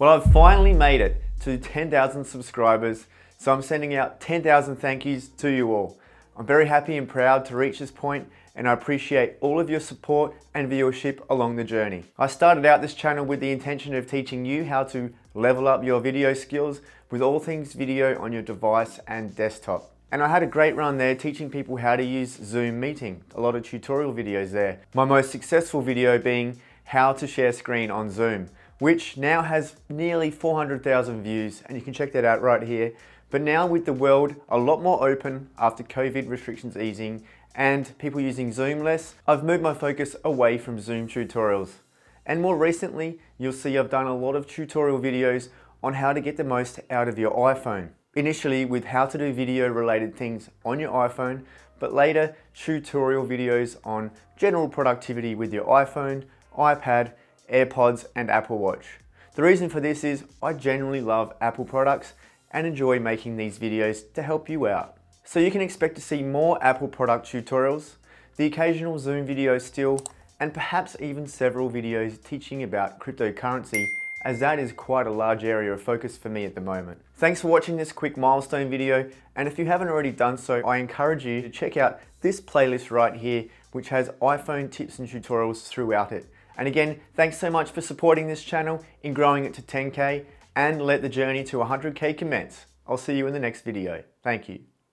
Well, I've finally made it to 10,000 subscribers, so I'm sending out 10,000 thank yous to you all. I'm very happy and proud to reach this point, and I appreciate all of your support and viewership along the journey. I started out this channel with the intention of teaching you how to level up your video skills with all things video on your device and desktop. And I had a great run there teaching people how to use Zoom Meeting, a lot of tutorial videos there. My most successful video being how to share screen on Zoom, which now has nearly 400,000 views, and you can check that out right here. But now with the world a lot more open after COVID restrictions easing and people using Zoom less, I've moved my focus away from Zoom tutorials. And more recently, you'll see I've done a lot of tutorial videos on how to get the most out of your iPhone. Initially with how to do video related things on your iPhone, but later tutorial videos on general productivity with your iPhone, iPad, AirPods and Apple Watch. The reason for this is I generally love Apple products and enjoy making these videos to help you out. So you can expect to see more Apple product tutorials, the occasional Zoom video still, and perhaps even several videos teaching about cryptocurrency, as that is quite a large area of focus for me at the moment. Thanks for watching this quick milestone video, and if you haven't already done so, I encourage you to check out this playlist right here, which has iPhone tips and tutorials throughout it. And again, thanks so much for supporting this channel in growing it to 10K, and let the journey to 100K commence. I'll see you in the next video. Thank you.